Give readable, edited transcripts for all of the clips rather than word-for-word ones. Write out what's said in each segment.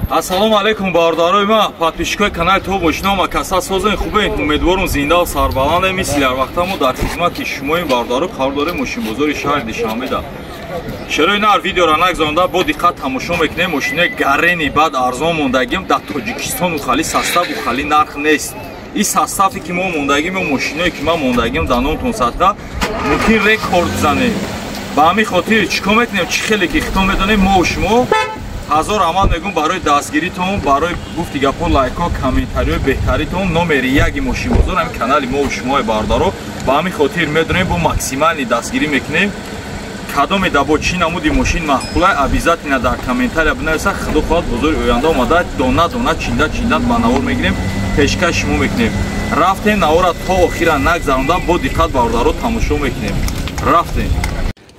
Ассалому алейкум бардорои ма подписчикои канали то бошинома каса созен хубе умедворум зинда сарбаланде мислар вақта мо дар хизмати шумои бардору кор дорем мошинбозори шаҳри Душанбеда. Чаро ина видеоро нагзонда бо диққат тамошо мекунем мошинаи гаррени баъд арзон мондагим дар Тоҷикистон хали састав хали нарх нест. И состави ки мо мондагим мошиное ки ма мондагим дар 900 мумкин рекорд занем. Ба ҳамин хотир чикор мекунем чи хеле ки хитон медонем мо шумо ҳазор амал мегӯм барои дастгиритон барои гуфти гапҳо лайкҳо комментариҳои беҳтаритон номери яги мошинбозор ҳамин канали мо шумои бардаро ба ҳамин хотир медонем бо максимални дастгирӣ мекунем. кадоме дабо чӣ намуди мошин маҳқулай обязательно дар комментария бинависа худо хоҳад бозори оянда омада дона дона чинда чинда ба навор мегирем пешкаш шумо мекунем. рафтем навора то охира нагзаронда бо диққат бардаро тамошо мекунем. рафтем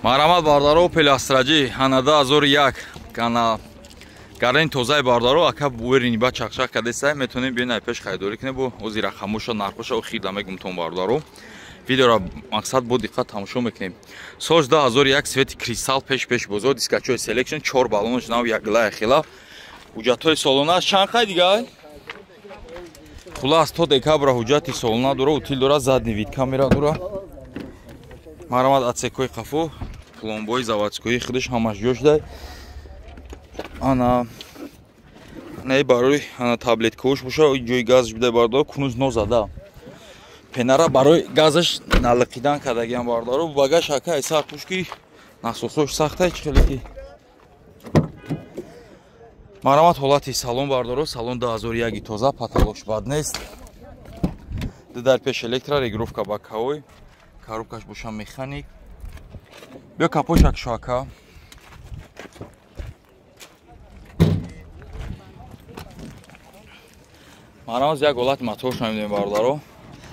марҳамат бардаро пеластраҷи ҳанада 1001 кана гаррени тозаи бардаро ака буерини ба чақчақ кадесай метонем биёнай пеш хайдорӣ кунем бо ози рақамоша нархоша охирда мегумтон бардаро видеоро мақсад бо диққат тамошо мекунем. соз 1001 свети кристалл пеш бозор дискачои селекшн 4 баллонош нав яглая хела ҳуҷҷатҳои солона чанқай дигай хулас то декабра ҳуҷҷати солона дора утил дора задни вид камера дора марҳамат атсекои қафо пломбои заводскои худаш ҳамаш ҷош дай ана не барои ана таблеткаош боша ҷои газш бидай бардор кунуз нозада пенара барои газаш налиқидан кардагиам бардаро багаш ака эсар пушки насосош сахтай чихелики марҳамат ҳолати салон бардаро салон 2001 тоза паталош бад нест дар пеш электро регировка ба кавой коробкаш боша механик бё капошак шоака марҳамат як ҳолати мотор шамидем бардаро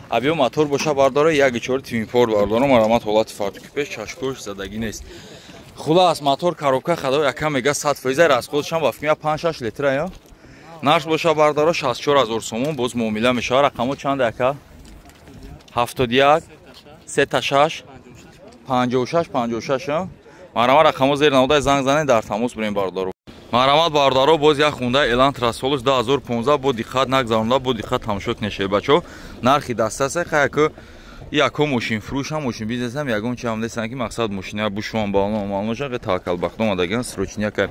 абиё мотор боша бардаро 1.4 твинпорт бардаро марҳамат ҳолати фартукипеш чашкош задагӣ нест хулас мотор коробка хадо яка мега 100% расходшам ба фимия 5-6 литра я нарх боша бардаро 64000 сомон боз муомила мешава рақамо чанд яка 71 36 56 марҳамат рақамо зер намудай занг зане дар тамос бурем бардаро марҳамат бардаро боз як хундай элантра солиш 2015 бо диққат нагзаронда бо диққат тамошо кунешед бачо нархи дастасе хаяко яко мошин фурӯшам мошин бизнесам ягон чам нестан ки мақсад мошина бушуам бално малноша ки таваккал бахтом адаган срочния кар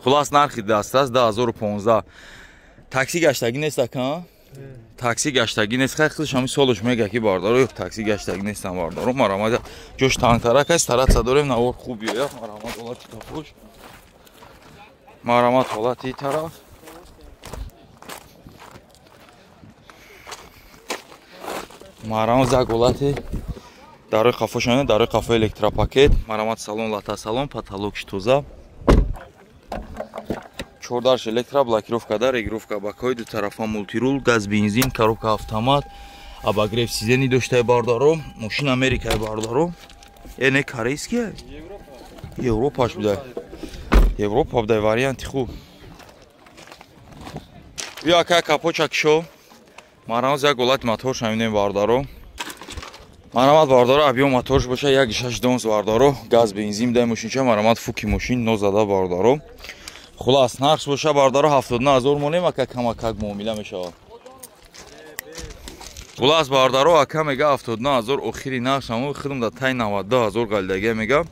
хулас нархи дастас 2015 такси гаштагӣ нест ака такси гаштагӣ нест хай худш ҳамин солош мега ки бардаро такси гаштагӣ нестан бардаро марҳамат ҷош тангтарак аст тараца дорем навор хуб биёяд марҳамат ҳолати кафош марҳамат ҳолати тараф марҳамат як ҳолати дарои қафошона дарои қафо электропакет марҳамат салон лата салон потолокш тоза 4 электро блокировкада регировка бакои ду тарафа мултирул газ бензин коробка автомат обогрев сидени доштаи бардаро мошин америкаи бардаро не корейский европаш будай европа будай варианти хуб бё ака капочак шо марҳамат як ҳолати мотор шамидем бардаро марҳамат бардаро абиё моторш боша 1.6 донс бардаро газ бензин дай мошинча марҳамат фуки мошин нозада бардаро хулас нархш боша бардаро 79000 монем ака камакак муомила мешавад хулас бардаро ака мега 79000 охири нарх шамо худум да тай 92000 галидагия мега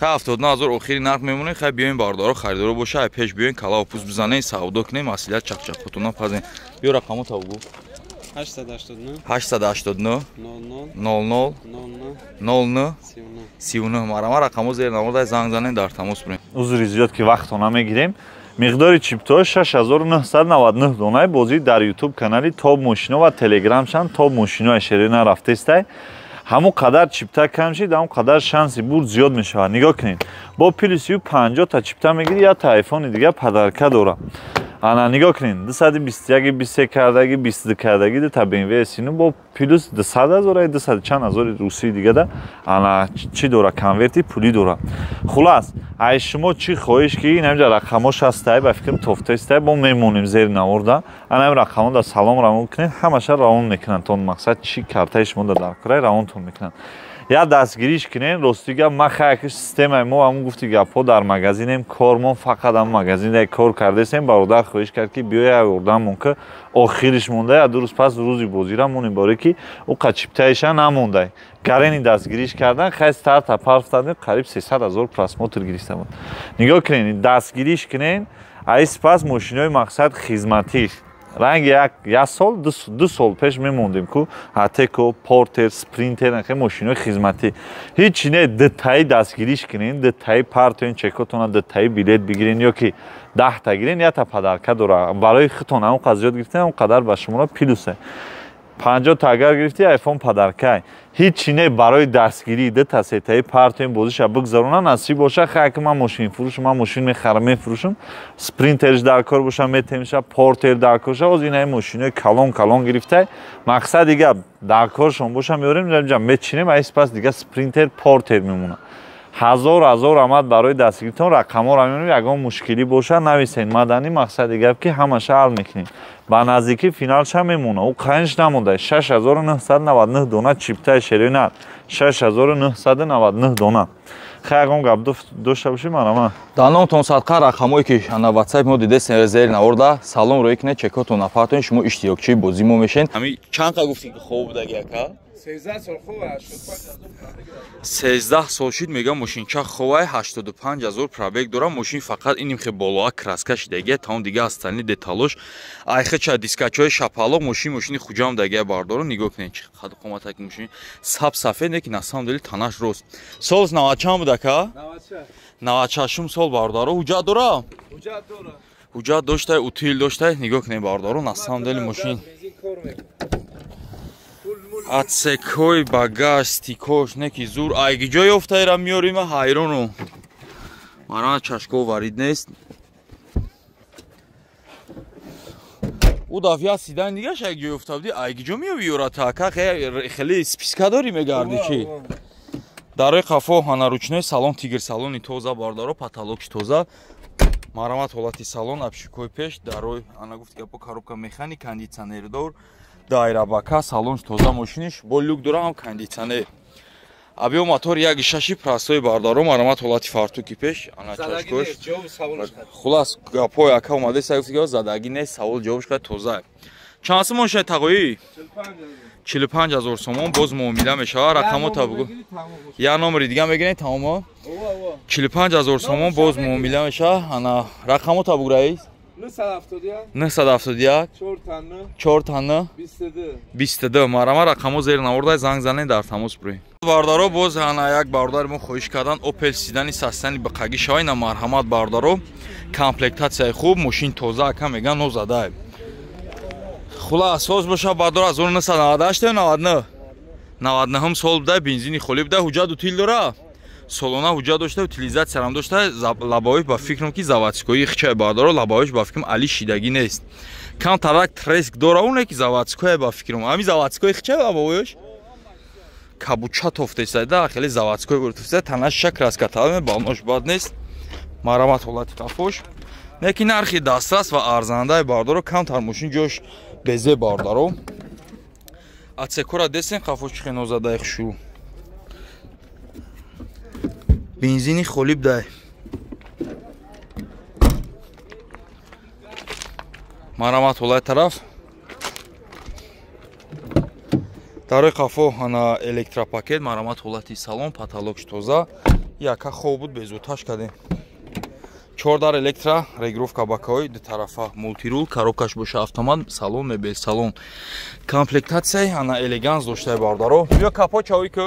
хай 79000 охири нарх мемонем хай биёин бардаро харидоро боша ай пеш биёин калаву пӯст бизанем савдо кунем маслиҳат чақчақотуна пазем биё рақамо тавгу 889 00 00 39 марҳамат рақамо зер намудай занг занем дар тамос бурем узри зиёд ки вақтро намегирем миқдори чиптои 6999 донаи бозӣ дар YouTube канали Топ Мошино ва Telegram шан Топ Мошино шерина рафтестай ҳамон қадар чипта кам шид ҳамон қадар шанси бурд зиёд мешавад нигоҳ кунед бо плюси 50 та чипта мегирӣ я телефони дига падарка дора ана нигоҳ кунед 221 23 кардаги 22 кардаги да BMW сину бо плюс 200,000 200 чанд ҳазори русии дига да ана чӣ дора конверти пулӣ дора хулас ай шумо чӣ хоҳиш ки намҷа рақамош ҳастай ба фикрам тофтастай бо мемонем зери наворда ана рақамо да салом равон кунед ҳамаша равон мекунанд тон мақсад чӣ картаи шумо да дар курай равонтон мекунанд یا دستگیریش کنین راستی گپ ما خیکش سیستم ما هم گفتی گپا در مغازینم کارمون فقط هم مغازین کار کرده سیم برادر خواهش کرد که بیای آوردم که آخرش مونده یا روز پس روزی بازی را مونیم باره که او قچیبتایش نمونده گرین دستگیریش کردن خیلی ستارت اپ افتاده قریب 300,000 پراسموتر گرفته بود نگاه کنین دستگیریش کنین ایس پس ماشینای مقصد خدمتی رنگ یک سال دو سال پیش میموندیم که اتکو پورتر سپرینتر نخه ماشینای خدمتی هیچ نه دتای دستگیریش کنین دتای پارتون چکتون دتای بلیط بگیرین یا که 10 تا گیرین یا تا پدرکه دوره برای خودتون اون قضیات گرفتین اون قدر به شما پلوسه 50 تا اگر گرفتی آیفون پدرکه هیچ نه برای دستگیری ده تا سه تای پارتون بازیش بگذارونن نصیب باشه خیلی من ماشین فروش من ماشین میخرم میفروشم سپرینترش در کار باشم میتونم پورتر در کارش از این ماشینای کلون گرفته مقصد دیگه در کارشون باشم میاریم میذارم میچینیم ایس پس دیگه سپرینتر پورتر میمونه هزار آمد برای دستگیریتون رقم‌ها رو می‌بینید اگه مشکلی باشه نویسین مدنی مقصد دیگه که همش حل می‌کنیم با نزدیکی فینالش هم میمونه او قنش نمونده 6999 دونه چیپتای شیرین 6999 دونه خیلی گپ داشته باشیم مرا даномтон садқа рақамое ки ана ватсап мо дидесен зер наварда салом рӯй кине чекотон нафартон шумо иштирокчии бозӣ мо мешен ҳами чанд қа гуфтин ки хоб будagi ака 13 сол шуд мегам мошинча ховай 85000 пробег дора мошин фақат иним хе болоа краска шидаги таон дига астални деталош айхача дискачои шапало мошини хуҷам даги бардоро нигоҳ кинен чи қад қоматак мошин саб сафед неки на самом деле танаш рост солс навачам будака 96 сол бардоро ҳуҷҷат дора ҳуҷҷат доштай утил доштай нигоҳ кинен бардоро на самом деле мошин отсекой багаж стикош неки зур айгиҷо ёфтаира миёрим ҳайрону марана чашко варид нест у дафъя сидан дигаш айгиҷо ёфта буди айгиҷо миёвиёратака хеле списка дори мегарди чи дарои қафо ҳанаручнои салон тигр салони тоза бардоро потолокш тоза марамат ҳолати салон абшикои пеш дарои ана гуфти гапо коробка механик кондитсионердор дайрабака салонш тоза мошиниш бо люк дора ҳам кондитсионер абиё мотор 1.6 прасои бардоро марамат ҳолати фартуки пеш ана чашкош хулас гапои ака омаде сагуфти га задаги нест савол ҷавобш кад тоза чанд сомон шай тағоӣ 45000 сомон боз муомила мешава рақамо табугу я номери дига мегирен тамомо 45000 сомон боз муомила мешава ана рақамо табугу раис 971 4 танна 22 марама рақамо зер наварда занг занен дар тамос бурем бардаро боз ана як бардар мо хоҳиш кардан опел сидани састани бақаги шавай на марҳамат бардаро комплектатсияи хуб мошин тоза ака меган нозада хулас соз боша бардор 1998 99 сол буда бензини холӣ буда ҳуҷҷат утил дора солона ҳуҷҷат дошта утилизатсиярам дошта лабоиш ба фикрам ки заводскои хичай бардоро лабоиш ба фикрам али шидагӣ нест кам тарак треск дора оне ки заводское ба фикрам ами заводскои хичай лабоиш кабуча тофтесада хеле заводской буртуса танаш шакрас каталме балнош бад нест марамат ҳолати кафош неки нархи дастрас ва арзандаи бардоро кам тар мошин ҷош безе бардоро атсекора десен кафош чихе нозадаи хушу бензини холиб дай марамат ҳолай тараф дарои қафо ана электропакет марамат ҳолати салон потолокш тоза яка хоб буд безуташ кадем 4 дар электро регировка бакаҳои ду тарафа мултирул коробкаш боша автомат салон мебез салон комплектатсияи ана элеганс доштаи бардаро бё капо чавӣ ку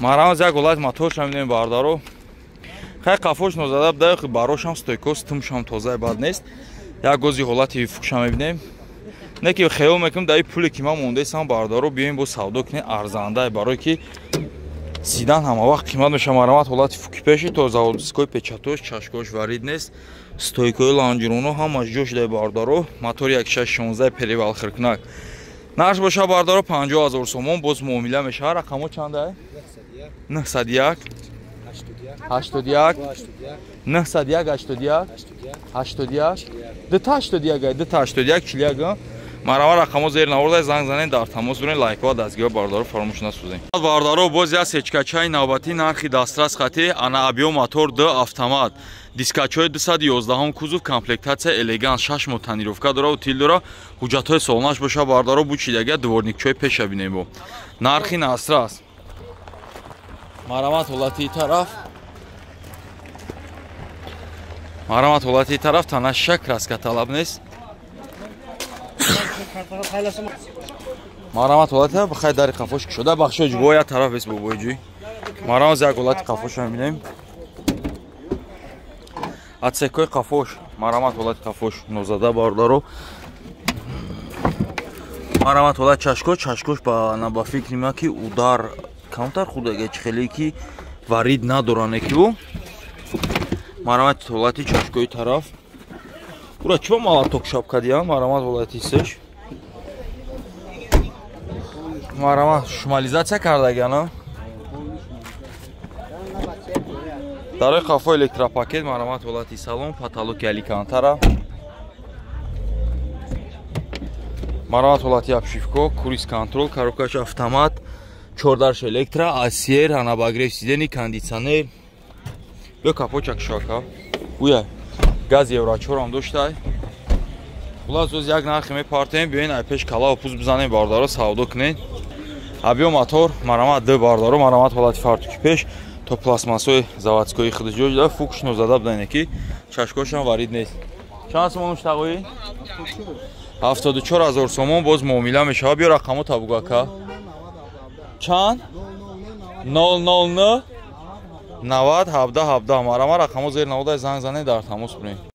марамаз як ҳолат моторшам мебинем бардаро хай қафош нозада буда барошам стойкос тумшам тозаи бад нест як гози ҳолати фукшам мебинем неки хеол мекунем даи пуле ки ман мондесам бардаро биёем бо савдо кунем арзандаи барое ки сидан ҳама вақт қимат меша марамат ҳолати фуки пеши то заводской печатош чашкош варид нест стойкои ланҷироно ҳамаш ҷош даи бардаро мотори 1.616 перевал хиркунак нарш боша бардаро 50000 сомон боз муомила мешава рақамо чанда 901 81 901 81 81 281 чилияга марама рақамо зер наворда занг занед дар тамос бурен лайкова дастгиҳо бардору фаромӯш насӯзем. Бардору боз я сечкачаи навбати нархи дастрас хати Anaabio мотор 2 автомат дискачаи 211 кузов комплектация элегант 6 мо танировка дора ва тил дора ҳуҷҷатҳои солонаш боша бардору бучидага дворникчои пеша бинем бо нархи насрас марамат ҳолати тараф марамат ҳолати тараф тана шак краска талаб нест марамат ҳолати бахай дари қафош шуда бахшоҷ бо я тараф эс бобоиҷи марамат як ҳолати қафош мебинем атсекои қафош марамат ҳолати қафош нозада бардору марамат ҳолати чашкош ба фикри ма ки удар камтар худага хеле ки варид надоране ки бу марамат ҳолати чашкои тараф ура чиба малаток шапкадиям марамат ҳолати сеш марамат шумализатсия кардагиано дарои қафо электропакет марамат ҳолати салон паталоки аликантара марамат ҳолати обшивко круиз контрол коробкаш автомат 4 электро асер анабагрев сидени кондитсионер бё капочак шака уя газ евро 4 ам доштай хулас оз як нархи мепартем биёин ай пеш калао пуз бизанем бардоро савдо кунен Abio мотор марамат 2 бардору марамат ҳолати фартуки пеш то пластмассои заводскои хидиҷо да фукшно зада будане ки чашкошам варид нест чанд сомон муштағои 74000 сомон боз муомила мешава биё рақамо табугака чанд 009 90 17 17 марама рақамо зер навода занг зане дар тамос бурем